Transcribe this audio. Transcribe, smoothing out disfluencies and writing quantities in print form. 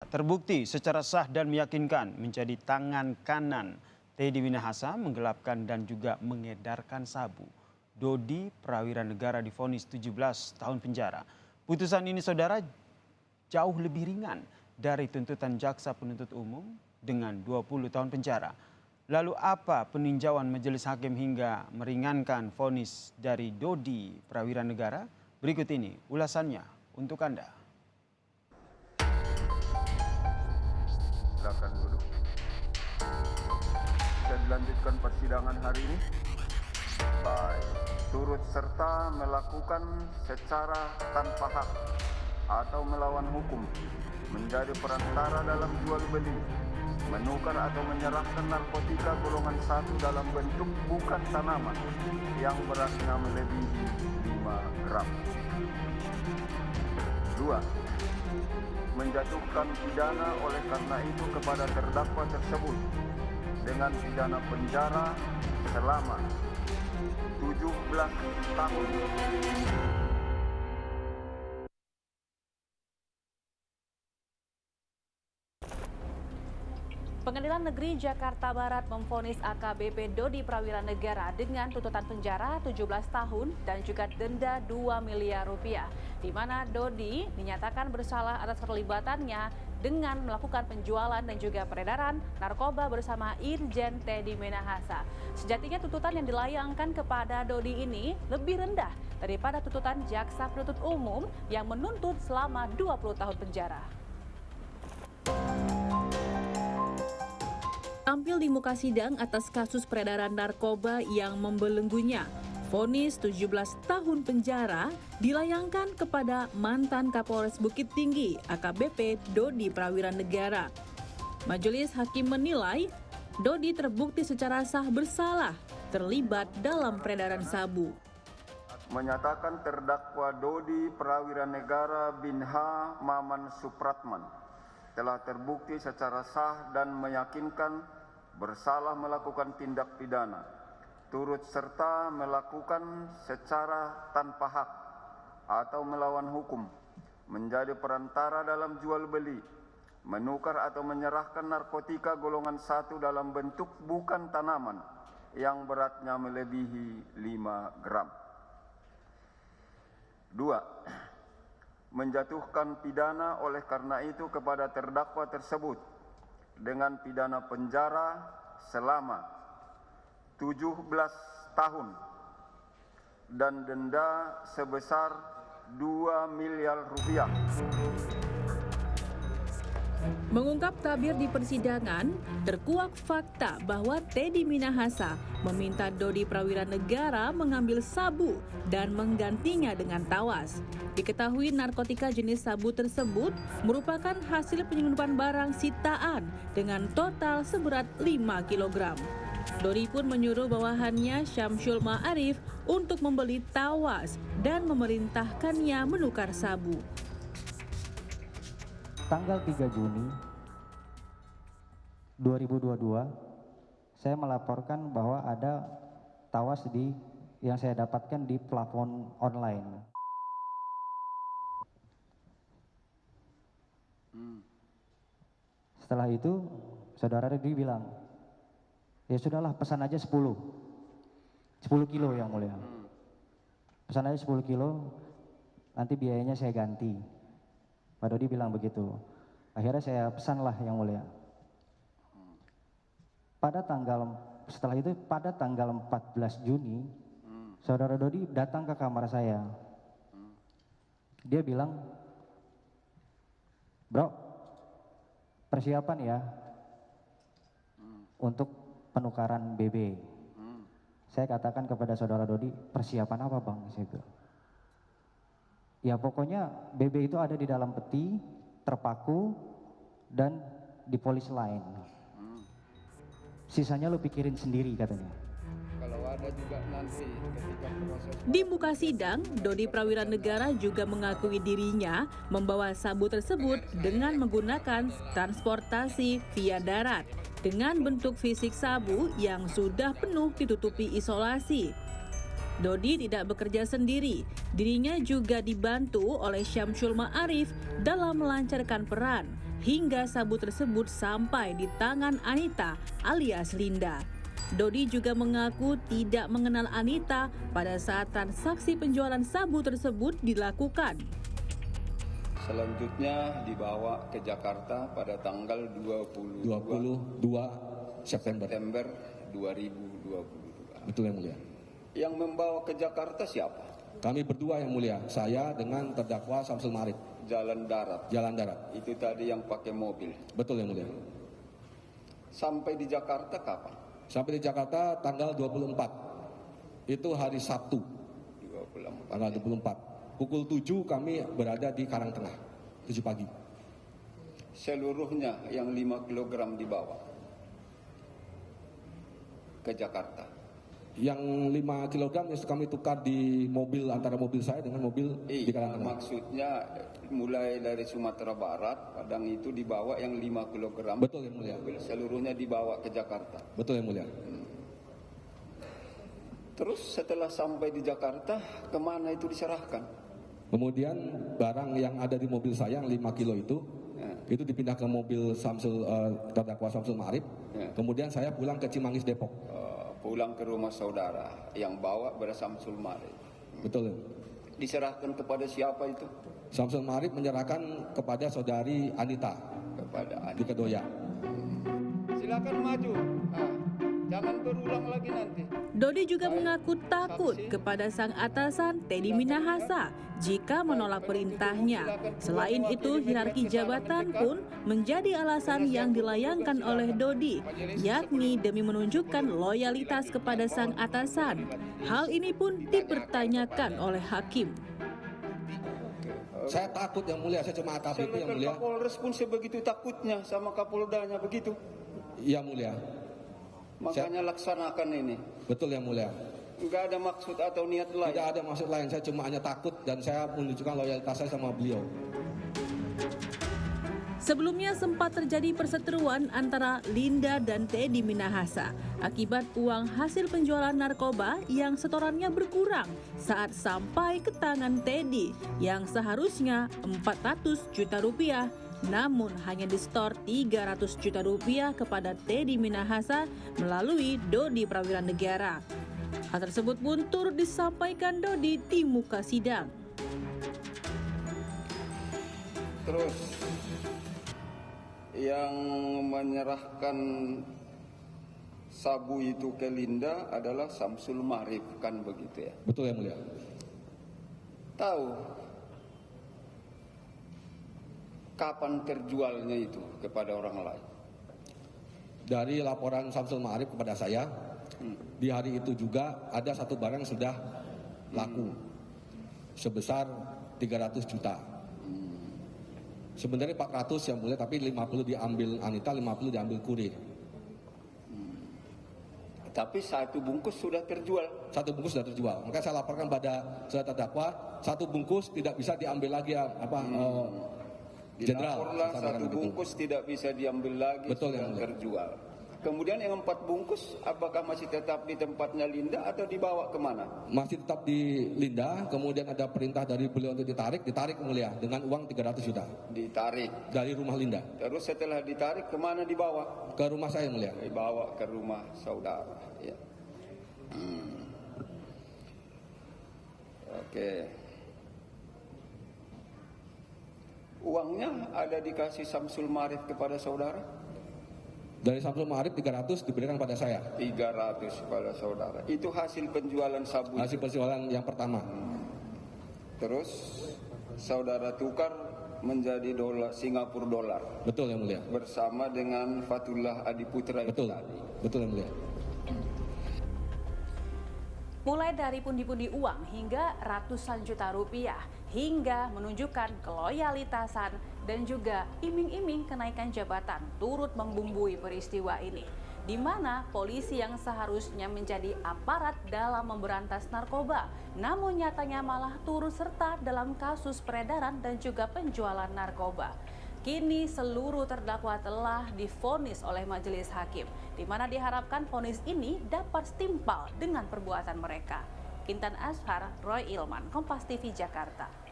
Terbukti secara sah dan meyakinkan menjadi tangan kanan Teddy Minahasa menggelapkan dan juga mengedarkan sabu. Dodi Prawira Negara divonis 17 tahun penjara. Putusan ini saudara jauh lebih ringan dari tuntutan jaksa penuntut umum dengan 20 tahun penjara. Lalu apa peninjauan majelis hakim hingga meringankan vonis dari Dodi Prawira Negara? Berikut ini ulasannya untuk Anda. Silakan duduk. Bisa dilanjutkan persidangan hari ini. Baik. Turut serta melakukan secara tanpa hak atau melawan hukum, menjadi perantara dalam jual beli, menukar atau menyerahkan narkotika golongan 1 dalam bentuk bukan tanaman yang beratnya melebihi 5 gram. 2. Menjatuhkan pidana oleh karena itu kepada terdakwa tersebut dengan pidana penjara selama 17 tahun. Pengadilan Negeri Jakarta Barat memvonis AKBP Dodi Prawira Negara dengan tuntutan penjara 17 tahun dan juga denda 2 miliar rupiah, di mana Dodi dinyatakan bersalah atas keterlibatannya dengan melakukan penjualan dan juga peredaran narkoba bersama Irjen Teddy Minahasa. Sejatinya tuntutan yang dilayangkan kepada Dodi ini lebih rendah daripada tuntutan jaksa penuntut umum yang menuntut selama 20 tahun penjara. Tampil di muka sidang atas kasus peredaran narkoba yang membelenggunya, vonis 17 tahun penjara dilayangkan kepada mantan Kapolres Bukit Tinggi AKBP Dodi Prawira Negara. Majelis hakim menilai Dodi terbukti secara sah bersalah terlibat dalam peredaran sabu. Menyatakan terdakwa Dodi Prawira Negara bin H. Maman Supratman telah terbukti secara sah dan meyakinkan bersalah melakukan tindak pidana, turut serta melakukan secara tanpa hak atau melawan hukum, menjadi perantara dalam jual beli, menukar atau menyerahkan narkotika golongan 1 dalam bentuk bukan tanaman yang beratnya melebihi 5 gram. 2. Menjatuhkan pidana oleh karena itu kepada terdakwa tersebut dengan pidana penjara selama 17 tahun dan denda sebesar 2 miliar rupiah. Mengungkap tabir di persidangan, terkuak fakta bahwa Teddy Minahasa meminta Dodi Prawira Negara mengambil sabu dan menggantinya dengan tawas. Diketahui narkotika jenis sabu tersebut merupakan hasil penyelundupan barang sitaan dengan total seberat 5 kg. Dodi pun menyuruh bawahannya Syamsul Ma'arif untuk membeli tawas dan memerintahkannya menukar sabu. Tanggal 3 Juni 2022, saya melaporkan bahwa ada tawas yang saya dapatkan di plafon online. Setelah itu, saudara Redi bilang, ya sudahlah pesan aja 10 kilo yang mulia. Pesan aja 10 kilo, nanti biayanya saya ganti. Pak Dodi bilang begitu. Akhirnya saya pesanlah yang mulia. Setelah itu pada tanggal 14 Juni, saudara Dodi datang ke kamar saya. Dia bilang, bro, persiapan ya untuk penukaran BB. Saya katakan kepada saudara Dodi, persiapan apa bang? Ya pokoknya BB itu ada di dalam peti, terpaku, dan di polis lain. Sisanya lu pikirin sendiri katanya. Kalau ada juga nanti ketika proses. Di muka sidang, Dodi Prawira Negara juga mengakui dirinya membawa sabu tersebut dengan menggunakan transportasi via darat dengan bentuk fisik sabu yang sudah penuh ditutupi isolasi. Dodi tidak bekerja sendiri, dirinya juga dibantu oleh Syamsul Ma'arif dalam melancarkan peran hingga sabu tersebut sampai di tangan Anita alias Linda. Dodi juga mengaku tidak mengenal Anita pada saat transaksi penjualan sabu tersebut dilakukan. Selanjutnya dibawa ke Jakarta pada tanggal 22 September. September 2022. Betul yang mulia. Yang membawa ke Jakarta siapa? Kami berdua yang mulia, saya dengan terdakwa Samsul Marif, Jalan darat. jalan darat. Itu tadi yang pakai mobil. Betul yang mulia. Sampai di Jakarta kapan? Sampai di Jakarta tanggal 24. Itu hari Sabtu, 24. tanggal 24. Pukul 7 kami berada di Karangtengah, 7 pagi. Seluruhnya yang 5 kg dibawa ke Jakarta. Yang 5 kg itu kami tukar di mobil, antara mobil saya dengan mobil di Karangtengah. Maksudnya mulai dari Sumatera Barat, Padang itu dibawa yang 5 kg. Betul yang mulia. Seluruhnya dibawa ke Jakarta. Betul yang mulia. Terus setelah sampai di Jakarta, kemana itu diserahkan? Kemudian barang yang ada di mobil saya yang 5 kilo itu dipindah ke mobil terdakwa Samsul Marif. Kemudian saya pulang ke Cimanggis, Depok. Pulang ke rumah saudara yang bawa pada Samsul Marif. Betul. Diserahkan kepada siapa itu? Samsul Marif menyerahkan kepada saudari Anita Kepada di Kedoya. Silakan maju. Jangan berulang lagi nanti. Dodi juga mengaku takut kepada sang atasan Teddy Minahasa jika menolak perintahnya. Selain itu, hierarki jabatan pun menjadi alasan yang dilayangkan oleh Dodi, yakni demi menunjukkan loyalitas kepada sang atasan. Hal ini pun dipertanyakan oleh hakim. Saya takut yang mulia, saya cuma AKBP yang mulia. Kapolres pun sebegitu takutnya sama Kapoldanya begitu. Iya mulia. Makanya laksanakan ini. Betul yang mulia. Enggak ada maksud atau niat lain. Tidak ada maksud lain, saya cuma hanya takut dan saya menunjukkan loyalitas saya sama beliau. Sebelumnya sempat terjadi perseteruan antara Linda dan Teddy Minahasa akibat uang hasil penjualan narkoba yang setorannya berkurang saat sampai ke tangan Teddy yang seharusnya 400 juta rupiah, namun hanya disetor 300 juta rupiah kepada Teddy Minahasa melalui Dodi Prawiranegara. Hal tersebut pun turut disampaikan Dodi di muka sidang. Terus yang menyerahkan sabu itu ke Linda adalah Samsul Marif, kan begitu ya? Betul yang mulia. Tahu kapan terjualnya itu kepada orang lain? Dari laporan Samsul Marif kepada saya, di hari itu juga ada satu barang yang sudah laku sebesar 300 juta. Sebenarnya 400 yang mulia, tapi 50 diambil Anita, 50 diambil kurir. Tapi satu bungkus sudah terjual. Satu bungkus sudah terjual. Maka saya laporkan pada saudara terdakwa, satu bungkus tidak bisa diambil lagi jenderal. Dilaporlah satu bungkus tidak bisa diambil lagi. Betul, sudah yang mulia. terjual. Kemudian yang 4 bungkus, apakah masih tetap di tempatnya Linda atau dibawa kemana? Masih tetap di Linda, kemudian ada perintah dari beliau untuk ditarik mulia dengan uang 300 juta. Ditarik. Dari rumah Linda. Terus setelah ditarik kemana dibawa? Ke rumah saya mulia. Dibawa ke rumah saudara. Ya. Oke. Uangnya ada dikasih Samsul Marif kepada saudara? Dari Samsul Marif 300 diberikan pada saya. 300 kepada saudara. Itu hasil penjualan sabu. Hasil penjualan yang pertama. Terus saudara tukar menjadi Singapura dolar. Betul yang mulia. Bersama dengan Fatullah Adiputra itu Betul. tadi. Betul yang mulia. Mulai dari pundi-pundi uang hingga ratusan juta rupiah, hingga menunjukkan keloyalitasan dan juga iming-iming kenaikan jabatan turut membumbui peristiwa ini, di mana polisi yang seharusnya menjadi aparat dalam memberantas narkoba, namun nyatanya malah turut serta dalam kasus peredaran dan juga penjualan narkoba. Kini seluruh terdakwa telah divonis oleh majelis hakim, di mana diharapkan vonis ini dapat setimpal dengan perbuatan mereka. Intan Ashar, Roy Ilman, Kompas TV Jakarta.